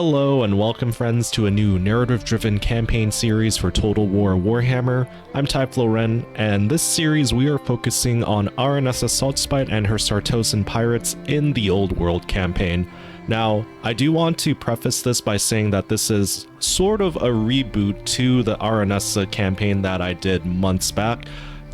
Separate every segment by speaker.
Speaker 1: Hello and welcome friends to a new narrative-driven campaign series for Total War Warhammer. I'm TypeFlowRen, and this series we are focusing on Aranessa Saltspite and her Sartosan pirates in the Old World campaign. Now, I do want to preface this by saying that this is sort of a reboot to the Aranessa campaign that I did months back.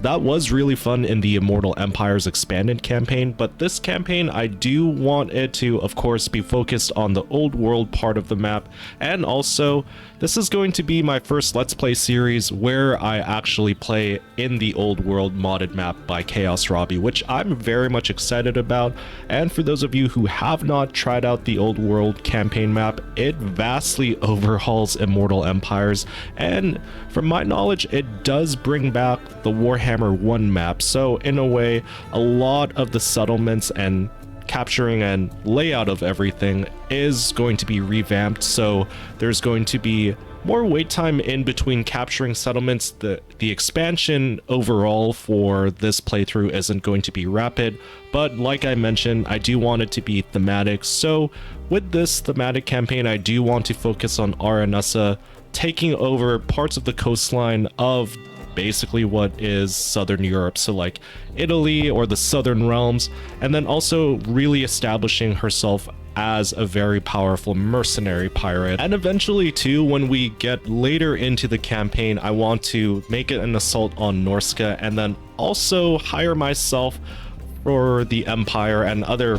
Speaker 1: That was really fun in the Immortal Empires Expanded campaign, but this campaign I do want it to, of course, be focused on the Old World part of the map, and also, this is going to be my first Let's Play series where I actually play in the Old World modded map by Chaos Robbie, which I'm very much excited about. And for those of you who have not tried out the Old World campaign map, it vastly overhauls Immortal Empires, and from my knowledge, it does bring back the Warhammer 1 map, so in a way, a lot of the settlements and capturing and layout of everything is going to be revamped, so there's going to be more wait time in between capturing settlements. The expansion overall for this playthrough isn't going to be rapid, but like I mentioned, I do want it to be thematic, so with this thematic campaign, I do want to focus on Aranessa taking over parts of the coastline of basically what is Southern Europe, so like Italy or the Southern Realms, and then also really establishing herself as a very powerful mercenary pirate. And eventually too, when we get later into the campaign, I want to make it an assault on Norscan and then also hire myself for the Empire and other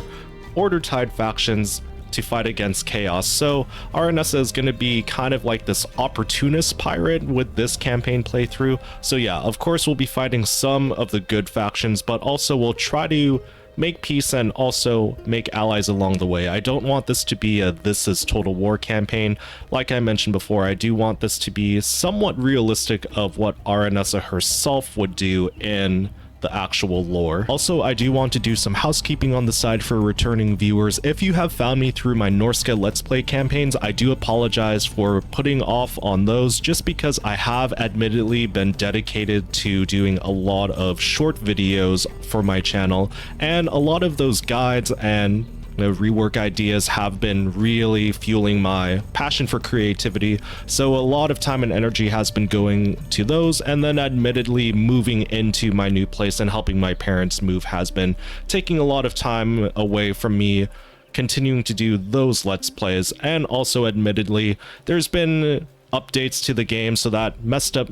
Speaker 1: Order-Tide factions to fight against Chaos. So Aranessa is going to be kind of like this opportunist pirate with this campaign playthrough. So yeah, of course we'll be fighting some of the good factions, but also we'll try to make peace and also make allies along the way. I don't want this to be a This Is Total War campaign. Like I mentioned before, I do want this to be somewhat realistic of what Aranessa herself would do in the actual lore. Also, I do want to do some housekeeping on the side for returning viewers. If you have found me through my Norscan Let's Play campaigns, I do apologize for putting off on those just because I have admittedly been dedicated to doing a lot of short videos for my channel, and a lot of those guides and rework ideas have been really fueling my passion for creativity, so a lot of time and energy has been going to those, and then admittedly moving into my new place and helping my parents move has been taking a lot of time away from me continuing to do those Let's Plays. And also admittedly, there's been updates to the game, so that messed up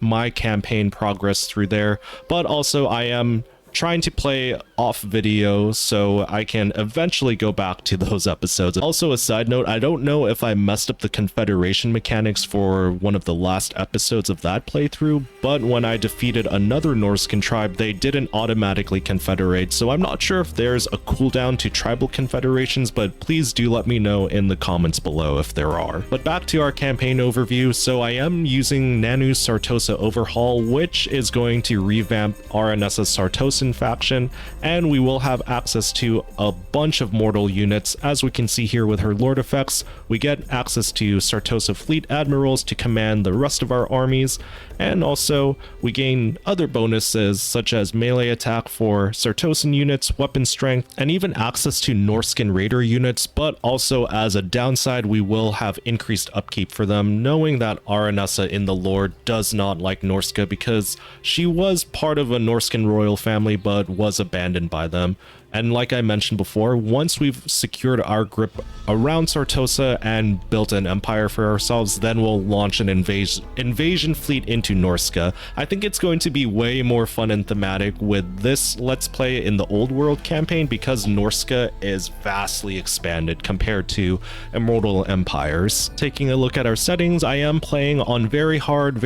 Speaker 1: my campaign progress through there, but also I am trying to play off video so I can eventually go back to those episodes. Also, a side note, I don't know if I messed up the confederation mechanics for one of the last episodes of that playthrough, but when I defeated another Norscan tribe, they didn't automatically confederate, so I'm not sure if there's a cooldown to tribal confederations, but please do let me know in the comments below if there are. But back to our campaign overview, so I am using Nanu's Sartosa Overhaul, which is going to revamp Aranessa's Sartosan faction, and we will have access to a bunch of mortal units. As we can see here with her lord effects, we get access to Sartosa fleet admirals to command the rest of our armies, and also we gain other bonuses such as melee attack for Sartosan units, weapon strength, and even access to Norscan raider units. But also as a downside, we will have increased upkeep for them, knowing that Aranessa in the lore does not like Norsca because she was part of a Norscan royal family but was abandoned by them. And like I mentioned before, once we've secured our grip around Sartosa and built an empire for ourselves, then we'll launch an invasion fleet into Norsca. I think it's going to be way more fun and thematic with this Let's Play in the Old World campaign because Norsca is vastly expanded compared to Immortal Empires. Taking a look at our settings, I am playing on very hard,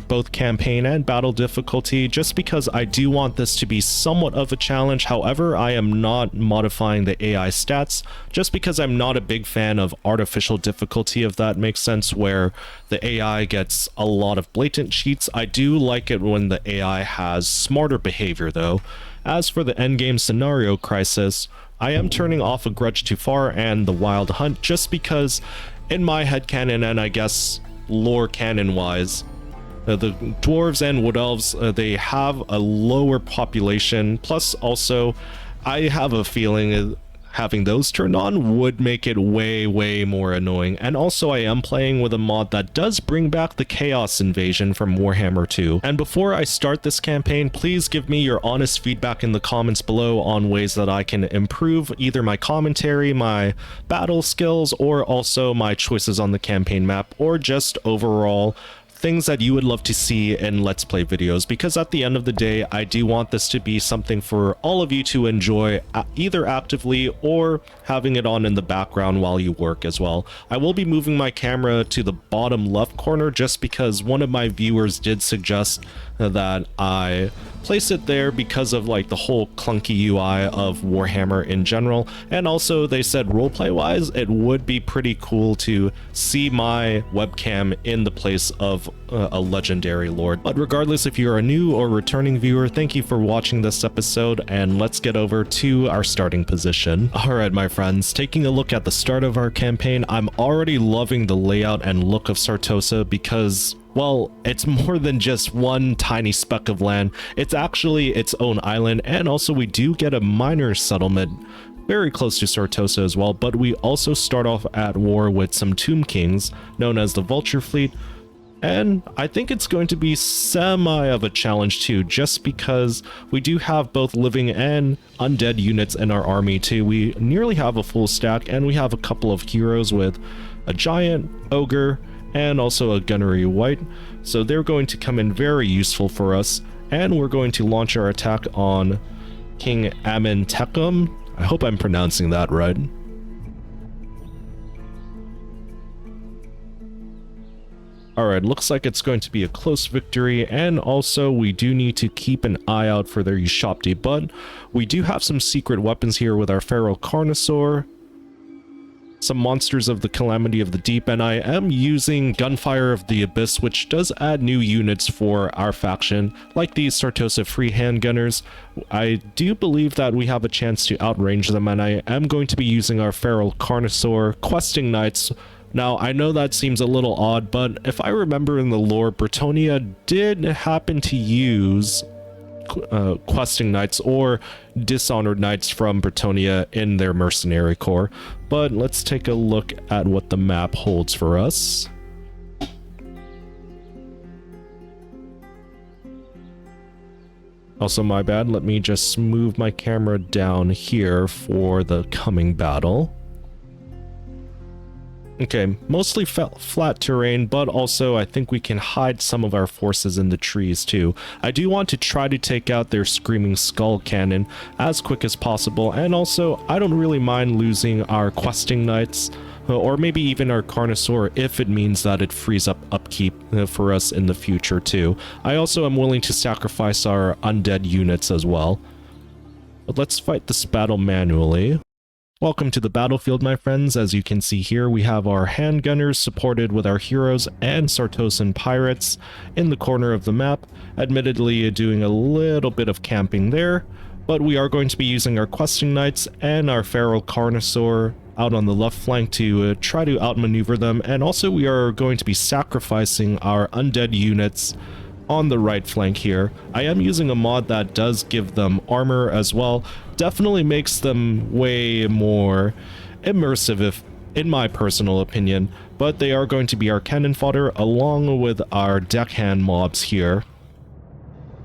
Speaker 1: both campaign and battle difficulty, just because I do want this to be somewhat of a challenge. However, I am not modifying the AI stats just because I'm not a big fan of artificial difficulty, if that makes sense, where the AI gets a lot of blatant cheats. I do like it when the AI has smarter behavior though. As for the endgame scenario crisis, I am turning off A Grudge Too Far and the Wild Hunt just because in my headcanon, and I guess lore canon wise, the dwarves and wood elves, they have a lower population, plus also I have a feeling having those turned on would make it way more annoying. And also I am playing with a mod that does bring back the Chaos Invasion from Warhammer 2. And before I start this campaign, please give me your honest feedback in the comments below on ways that I can improve either my commentary, my battle skills, or also my choices on the campaign map, or just overall things that you would love to see in Let's Play videos, because at the end of the day, I do want this to be something for all of you to enjoy, either actively or having it on in the background while you work as well. I will be moving my camera to the bottom left corner just because one of my viewers did suggest that I place it there because of like the whole clunky UI of Warhammer in general, and also they said roleplay wise it would be pretty cool to see my webcam in the place of a legendary lord. But regardless, if you're a new or returning viewer, thank you for watching this episode, and let's get over to our starting position. Alright my friends, taking a look at the start of our campaign, I'm already loving the layout and look of Sartosa because, well, it's more than just one tiny speck of land. It's actually its own island, and also we do get a minor settlement very close to Sartosa as well, but we also start off at war with some Tomb Kings known as the Vulture Fleet, and I think it's going to be semi of a challenge too, just because we do have both living and undead units in our army too. We nearly have a full stack, and we have a couple of heroes with a giant, ogre, and also a gunnery white, so they're going to come in very useful for us. And we're going to launch our attack on King Amentekum. I hope I'm pronouncing that right. Alright, looks like it's going to be a close victory, and also we do need to keep an eye out for their Ushopti, but we do have some secret weapons here with our Feral Carnosaur, some monsters of the Calamity of the Deep, and I am using Gunfire of the Abyss, which does add new units for our faction, like these Sartosa free handgunners. I do believe that we have a chance to outrange them, and I am going to be using our Feral Carnosaur questing knights. Now, I know that seems a little odd, but if I remember in the lore, Bretonnia did happen to use questing knights or dishonored knights from Bretonnia in their mercenary corps. But let's take a look at what the map holds for us. Also, my bad, let me just move my camera down here for the coming battle. Okay, mostly flat terrain, but also I think we can hide some of our forces in the trees too. I do want to try to take out their Screaming Skull cannon as quick as possible, and also I don't really mind losing our questing knights, or maybe even our Carnosaur if it means that it frees up upkeep for us in the future too. I also am willing to sacrifice our undead units as well. But let's fight this battle manually. Welcome to the battlefield, my friends. As you can see here, we have our handgunners supported with our heroes and Sartosan pirates in the corner of the map, admittedly doing a little bit of camping there, but we are going to be using our questing knights and our Feral Carnosaur out on the left flank to try to outmaneuver them, and also we are going to be sacrificing our undead units on the right flank here. I am using a mod that does give them armor as well. Definitely makes them way more immersive, if in my personal opinion, but they are going to be our cannon fodder along with our deckhand mobs here.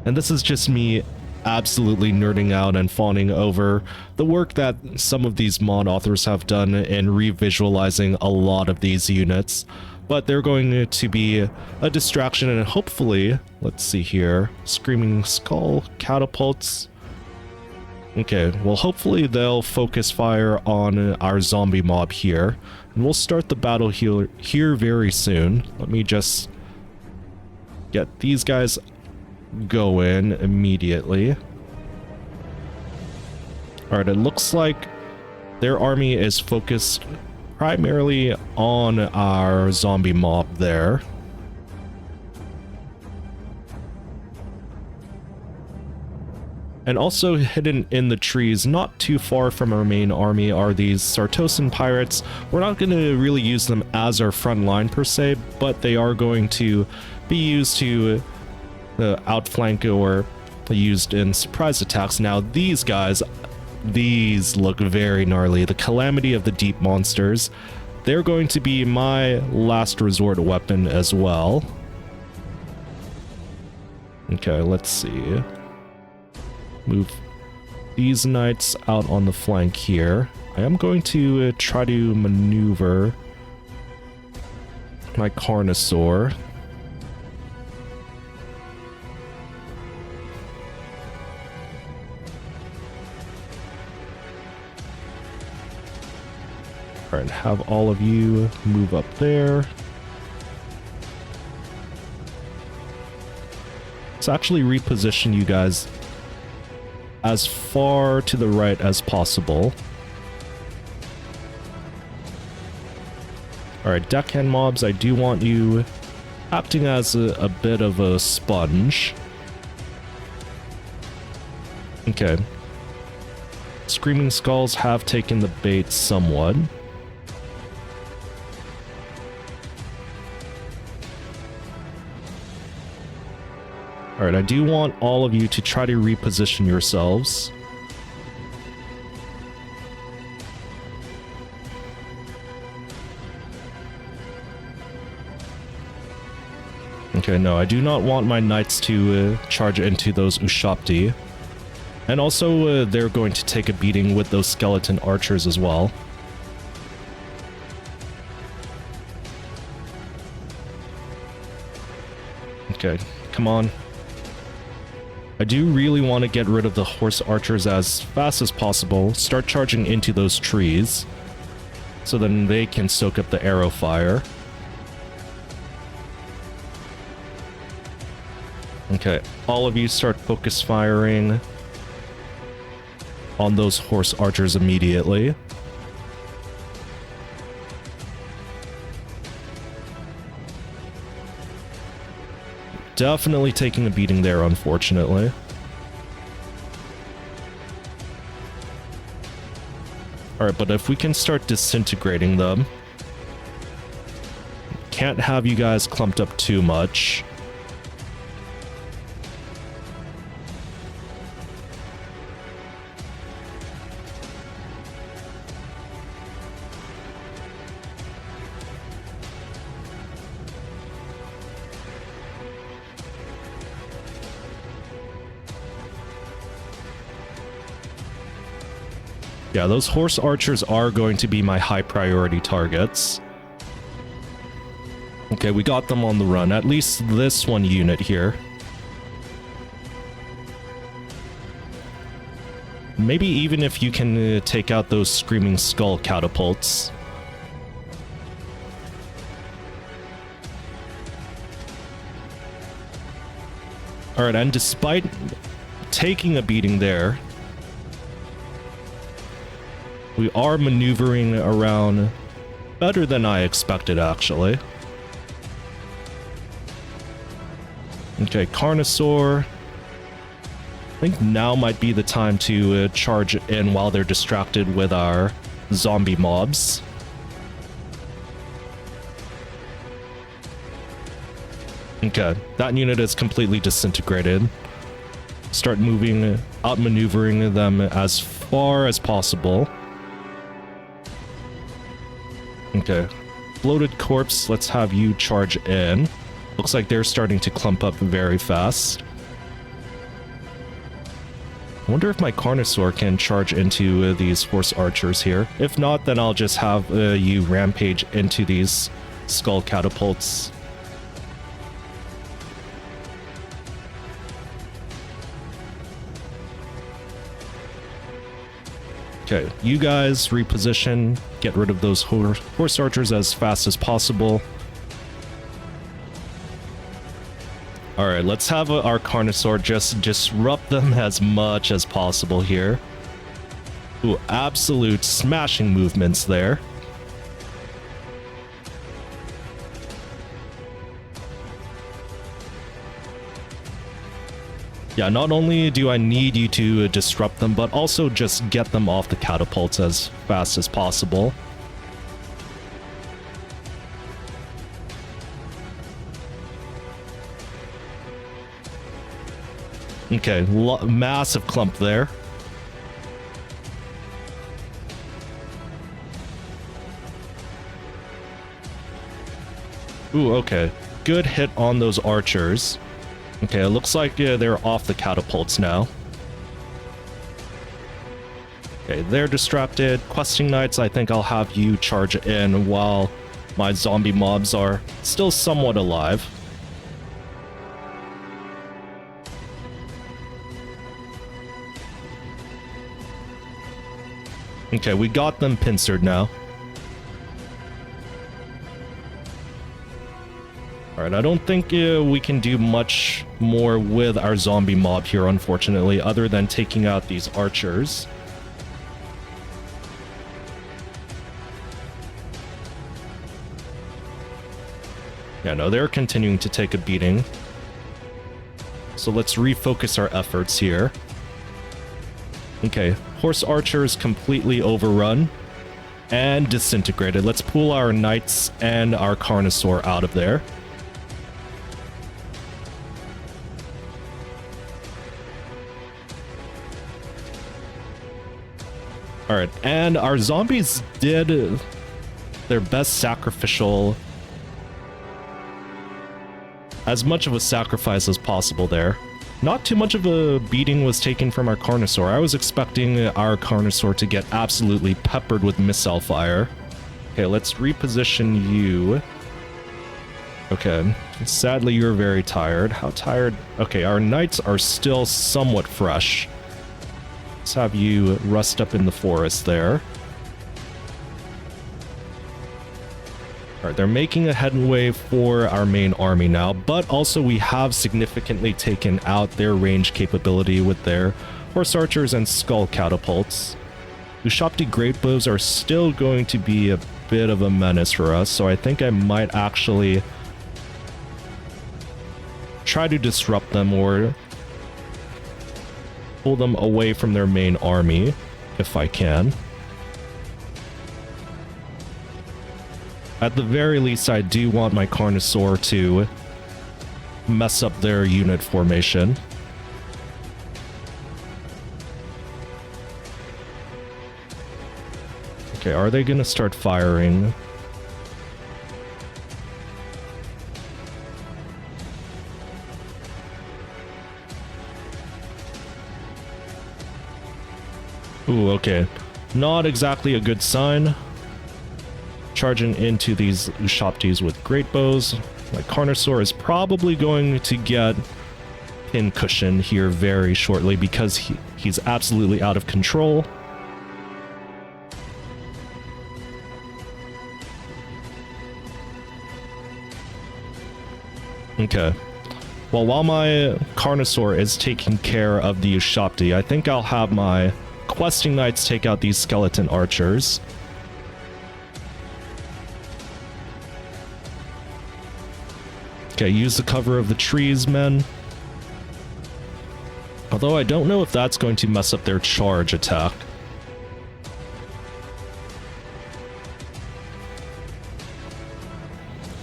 Speaker 1: And this is just me absolutely nerding out and fawning over the work that some of these mod authors have done in revisualizing a lot of these units. But they're going to be a distraction, and hopefully, let's see here, Screaming Skull, catapults. Okay, well hopefully they'll focus fire on our zombie mob here, and we'll start the battle here very soon. Let me just get these guys going immediately. Alright, it looks like their army is focused primarily on our zombie mob there. And also hidden in the trees, not too far from our main army, are these Sartosan pirates. We're not going to really use them as our front line per se, but they are going to be used to outflank or used in surprise attacks. Now these guys, these look very gnarly. The Calamity of the Deep monsters. They're going to be my last resort weapon as well. Okay, let's see. Move these knights out on the flank here. I am going to try to maneuver my Carnosaur. Alright, have all of you move up there. Let's actually reposition you guys as far to the right as possible. Alright, deckhand mobs, I do want you acting as a bit of a sponge. Okay. Screaming Skulls have taken the bait somewhat. Alright, I do want all of you to try to reposition yourselves. Okay, no, I do not want my knights to charge into those Ushapti. And also, they're going to take a beating with those skeleton archers as well. Okay, come on. I do really want to get rid of the horse archers as fast as possible, start charging into those trees, so then they can soak up the arrow fire. Okay, all of you start focus firing on those horse archers immediately. Definitely taking a beating there, unfortunately. Alright, but if we can start disintegrating them, can't have you guys clumped up too much. Yeah, those horse archers are going to be my high priority targets. Okay, we got them on the run. At least this one unit here. Maybe even if you can take out those Screaming Skull catapults. Alright, and despite taking a beating there, we are maneuvering around better than I expected, actually. Okay, Carnosaur. I think now might be the time to charge in while they're distracted with our zombie mobs. Okay, that unit is completely disintegrated. Start moving, outmaneuvering them as far as possible. Okay, Bloated Corpse, let's have you charge in. Looks like they're starting to clump up very fast. I wonder if my Carnosaur can charge into these horse archers here. If not, then I'll just have you rampage into these skull catapults. Okay, you guys reposition, get rid of those horse archers as fast as possible. Alright, let's have our Carnosaur just disrupt them as much as possible here. Ooh, absolute smashing movements there. Yeah, not only do I need you to disrupt them, but also just get them off the catapults as fast as possible. Okay, massive clump there. Ooh, okay. Good hit on those archers. Okay, it looks like they're off the catapults now. Okay, they're distracted. Questing Knights, I think I'll have you charge in while my zombie mobs are still somewhat alive. Okay, we got them pincered now. Alright, I don't think we can do much more with our zombie mob here, unfortunately, other than taking out these archers. Yeah, no, they're continuing to take a beating. So let's refocus our efforts here. Okay, horse archers completely overrun and disintegrated. Let's pull our knights and our carnosaur out of there. Alright, and our zombies did their best sacrificial... as much of a sacrifice as possible there. Not too much of a beating was taken from our Carnosaur. I was expecting our Carnosaur to get absolutely peppered with missile fire. Okay, let's reposition you. Okay, sadly you're very tired. How tired? Okay, our knights are still somewhat fresh. Let's have you rust up in the forest there. Alright, they're making a headway for our main army now, but also we have significantly taken out their range capability with their horse archers and skull catapults. Ushopti greatbows are still going to be a bit of a menace for us, so I think I might actually try to disrupt them or pull them away from their main army, if I can. At the very least, I do want my Carnosaur to mess up their unit formation. Okay, are they gonna start firing? Ooh, okay. Not exactly a good sign. Charging into these Ushoptis with great bows. My Carnosaur is probably going to get pin cushion here very shortly because he's absolutely out of control. Okay. Well, while my Carnosaur is taking care of the Ushopti, I think I'll have my questing knights take out these skeleton archers. Okay, use the cover of the trees, men. Although I don't know if that's going to mess up their charge attack.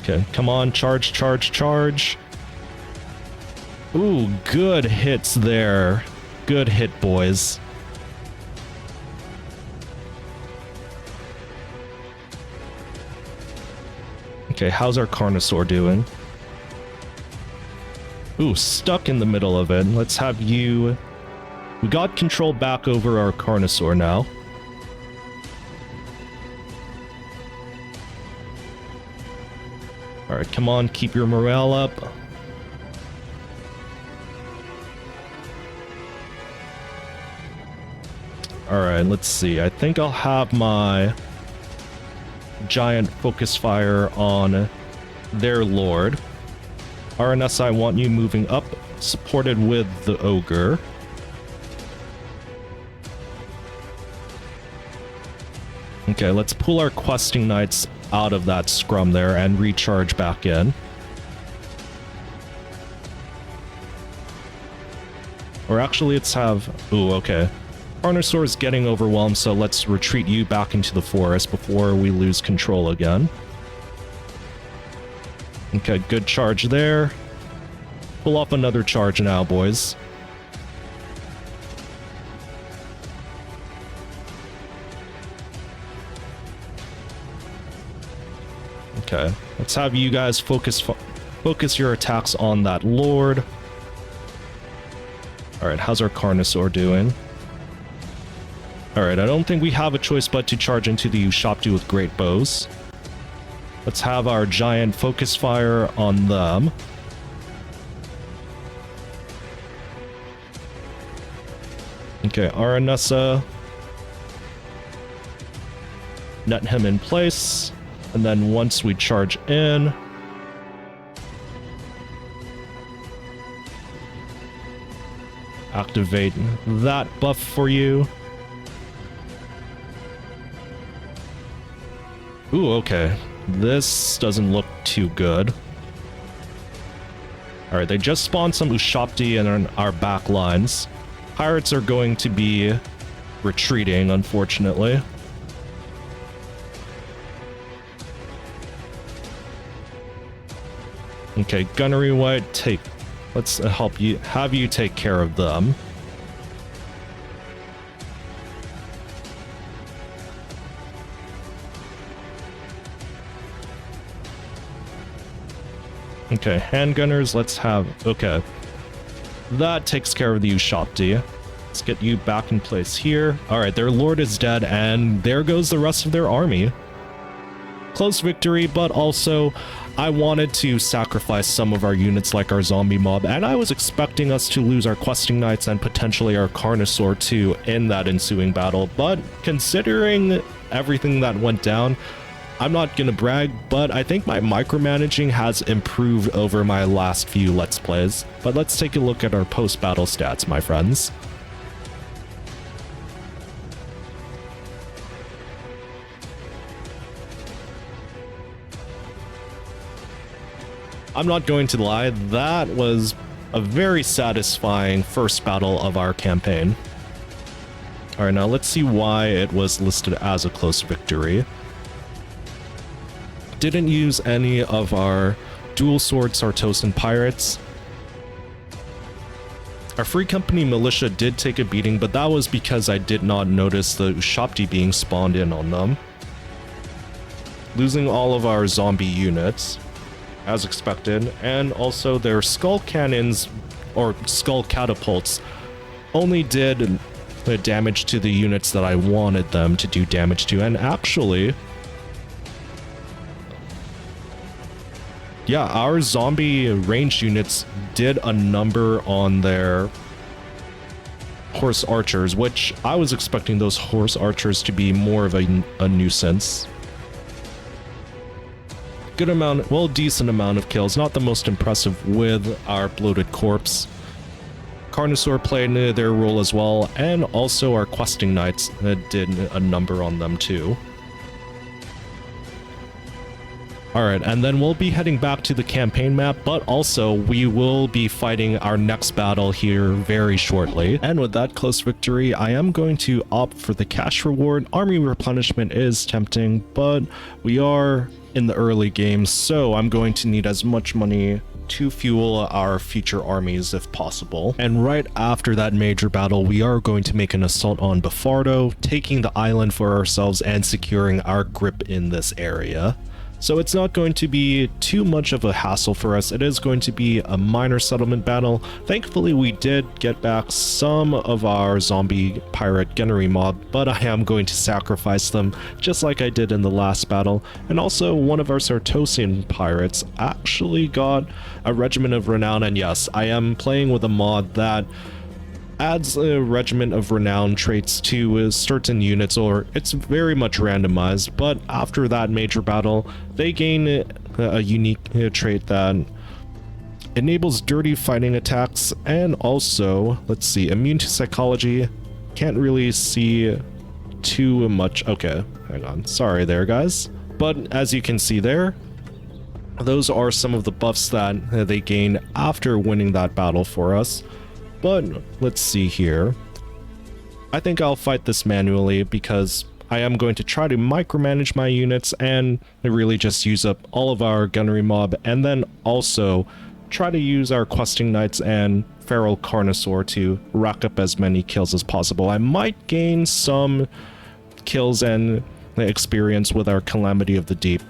Speaker 1: Okay, come on, charge, charge, charge. Ooh, good hits there. Good hit, boys. Okay, how's our Carnosaur doing? Ooh, stuck in the middle of it. Let's have you... We got control back over our Carnosaur now. Alright, come on, keep your morale up. Alright, let's see. I think I'll have my giant focus fire on their lord. Aranessa, I want you moving up, supported with the ogre. Okay, let's pull our questing knights out of that scrum there and recharge back in. Or actually, let's have... Ooh, okay. Carnosaur is getting overwhelmed, so let's retreat you back into the forest before we lose control again. Okay, good charge there. Pull off another charge now, boys. Okay. Let's have you guys focus your attacks on that lord. Alright, how's our Carnosaur doing? Alright, I don't think we have a choice but to charge into the Ushopti with great bows. Let's have our giant focus fire on them. Okay, Aranessa. Net him in place. And then once we charge in, activate that buff for you. Ooh, okay. This doesn't look too good. Alright, they just spawned some Ushopti in our back lines. Pirates are going to be retreating, unfortunately. Okay, Gunnery White, let's have you take care of them. Okay, handgunners, okay. That takes care of the Ushopti. Let's get you back in place here. Alright, their lord is dead, and there goes the rest of their army. Close victory, but also I wanted to sacrifice some of our units like our zombie mob, and I was expecting us to lose our questing knights and potentially our Carnosaur too in that ensuing battle, but considering everything that went down, I'm not gonna brag, but I think my micromanaging has improved over my last few Let's Plays. But let's take a look at our post-battle stats, my friends. I'm not going to lie, that was a very satisfying first battle of our campaign. Alright, now let's see why it was listed as a close victory. Didn't use any of our dual sword Sartosan pirates. Our Free Company militia did take a beating, but that was because I did not notice the Ushopti being spawned in on them. Losing all of our zombie units, as expected, and also their skull cannons, or skull catapults, only did the damage to the units that I wanted them to do damage to, and actually, yeah, our zombie ranged units did a number on their horse archers, which I was expecting those horse archers to be more of a nuisance. Good amount, well, decent amount of kills, not the most impressive with our bloated corpse. Carnosaur played their role as well, and also our questing knights did a number on them too. Alright, and then we'll be heading back to the campaign map, but also we will be fighting our next battle here very shortly. And with that close victory, I am going to opt for the cash reward. Army replenishment is tempting, but we are in the early game, so I'm going to need as much money to fuel our future armies if possible. And right after that major battle, we are going to make an assault on Befardo, taking the island for ourselves and securing our grip in this area. So it's not going to be too much of a hassle for us. It is going to be a minor settlement battle. Thankfully, we did get back some of our zombie pirate gunnery mob, but I am going to sacrifice them just like I did in the last battle. And also, one of our Sartosan pirates actually got a Regiment of Renown, and yes, I am playing with a mod that adds a Regiment of Renown traits to certain units, or it's very much randomized, but after that major battle, they gain a unique trait that enables dirty fighting attacks, and also, let's see, immune to psychology. Can't really see too much. Okay, hang on. Sorry there, guys. But as you can see there, those are some of the buffs that they gain after winning that battle for us. But let's see here. I think I'll fight this manually because I am going to try to micromanage my units and really just use up all of our gunnery mob, and then also try to use our questing knights and feral Carnosaur to rack up as many kills as possible. I might gain some kills and experience with our Calamity of the Deep.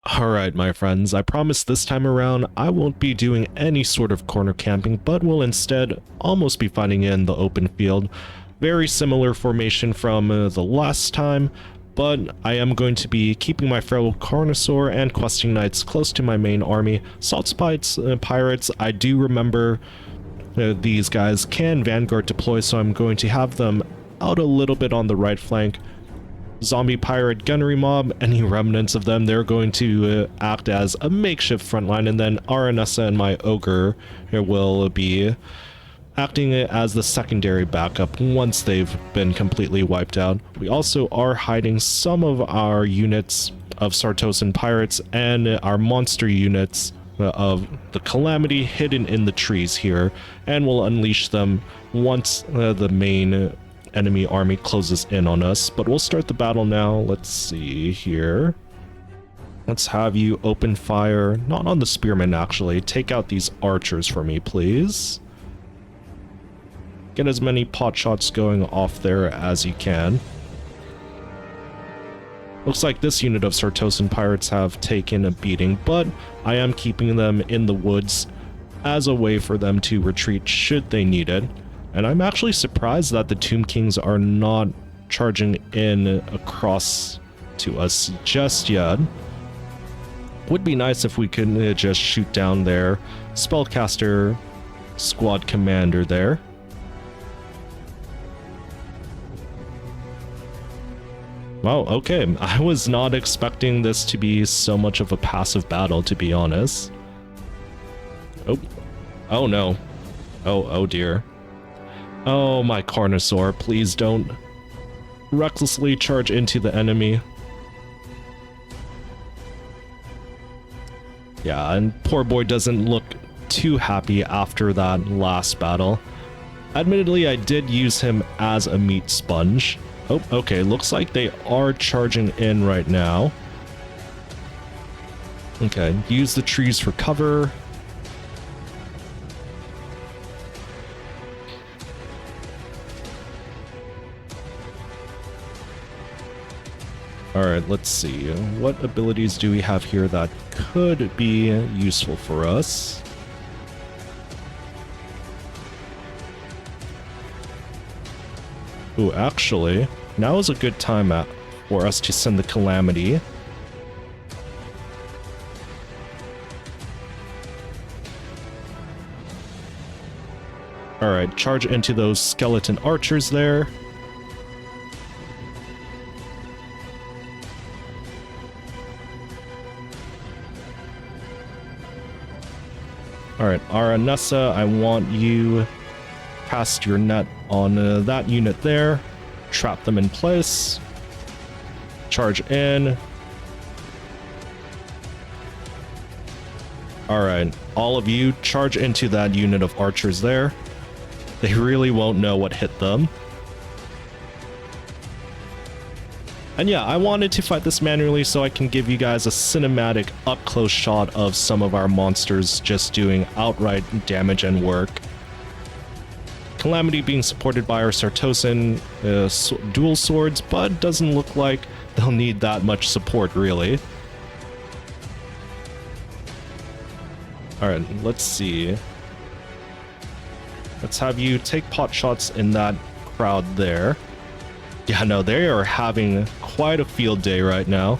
Speaker 1: Alright, my friends, I promise this time around I won't be doing any sort of corner camping, but will instead almost be fighting in the open field. Very similar formation from the last time, but I am going to be keeping my fellow Carnosaur and questing knights close to my main army. Salt Spites, pirates, I do remember these guys can Vanguard deploy, so I'm going to have them out a little bit on the right flank. Zombie pirate gunnery mob, any remnants of them, they're going to act as a makeshift frontline, and then Aranessa and my ogre will be acting as the secondary backup once they've been completely wiped out. We also are hiding some of our units of Sartosan pirates and our monster units of the Calamity hidden in the trees here, and we'll unleash them once the main enemy army closes in on us. But we'll start the battle now. Let's see here. Let's have you open fire, not on the spearmen actually. Take out these archers for me, please. Get as many pot shots going off there as you can. Looks like this unit of Sartosan pirates have taken a beating, but I am keeping them in the woods as a way for them to retreat should they need it. And I'm actually surprised that the Tomb Kings are not charging in across to us just yet. Would be nice if we could just shoot down their spellcaster squad commander there. Wow, okay. I was not expecting this to be so much of a passive battle, to be honest. Oh no. Oh dear. Oh, my Carnosaur, please don't recklessly charge into the enemy. Yeah, and poor boy doesn't look too happy after that last battle. Admittedly, I did use him as a meat sponge. Oh, okay, looks like they are charging in right now. Okay, use the trees for cover. Alright, let's see. What abilities do we have here that could be useful for us? Ooh, actually, now is a good time for us to send the Calamity. Alright, charge into those skeleton archers there. Alright, Aranessa, I want you cast your net on that unit there. Trap them in place. Charge in. Alright, all of you charge into that unit of archers there. They really won't know what hit them. And yeah, I wanted to fight this manually so I can give you guys a cinematic up-close shot of some of our monsters just doing outright damage and work. Calamity being supported by our Sartosan dual swords, but doesn't look like they'll need that much support, really. Alright, let's see. Let's have you take pot shots in that crowd there. Yeah, no, they are having quite a field day right now.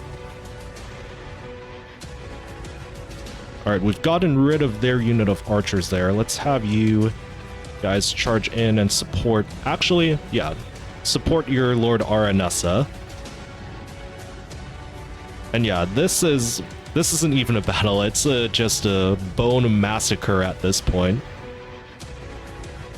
Speaker 1: Alright, we've gotten rid of their unit of archers there. Let's have you guys charge in and support. Actually, yeah, support your Lord Aranessa. And yeah, this isn't even a battle. It's just a bone massacre at this point.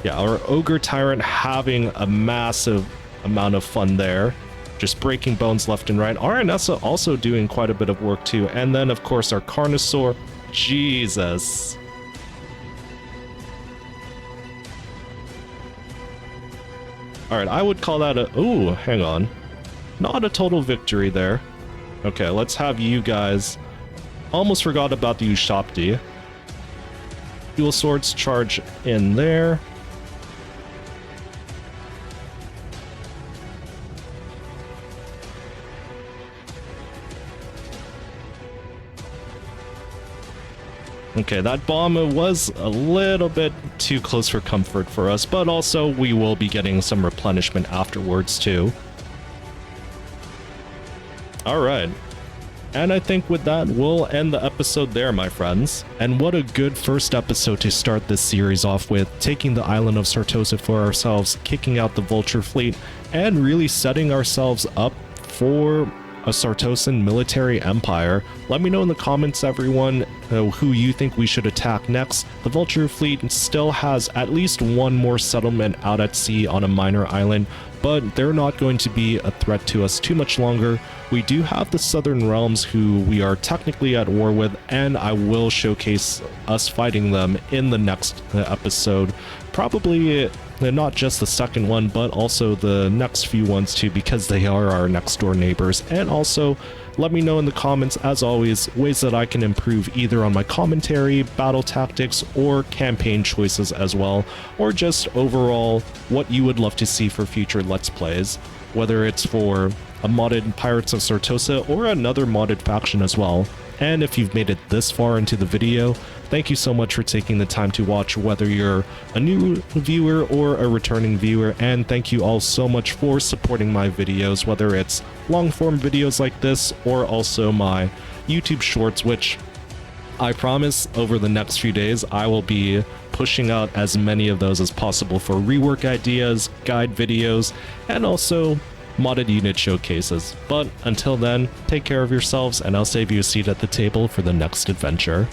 Speaker 1: Yeah, our Ogre Tyrant having a massive amount of fun there. Just breaking bones left and right. Aranessa also doing quite a bit of work too. And then, of course, our Carnosaur. Jesus. Alright, I would call that a... Ooh, hang on. Not a total victory there. Okay, let's have you guys... Almost forgot about the Ushapti. Dual swords charge in there. Okay, that bomb was a little bit too close for comfort for us, but also we will be getting some replenishment afterwards too. Alright. And I think with that, we'll end the episode there, my friends. And what a good first episode to start this series off with, taking the island of Sartosa for ourselves, kicking out the Vulture fleet, and really setting ourselves up for a Sartosan military empire. Let me know in the comments, everyone, who you think we should attack next. The Vulture fleet still has at least one more settlement out at sea on a minor island, but they're not going to be a threat to us too much longer. We do have the Southern Realms who we are technically at war with, and I will showcase us fighting them in the next episode. Probably not just the second one, but also the next few ones too, because they are our next door neighbors. And also, let me know in the comments, as always, ways that I can improve either on my commentary, battle tactics, or campaign choices as well, or just overall what you would love to see for future Let's Plays, whether it's for a modded Pirates of Sartosa or another modded faction as well. And if you've made it this far into the video, thank you so much for taking the time to watch, whether you're a new viewer or a returning viewer, and thank you all so much for supporting my videos, whether it's long-form videos like this or also my YouTube shorts, which I promise over the next few days I will be pushing out as many of those as possible for rework ideas, guide videos, and also modded unit showcases. But until then, take care of yourselves, and I'll save you a seat at the table for the next adventure.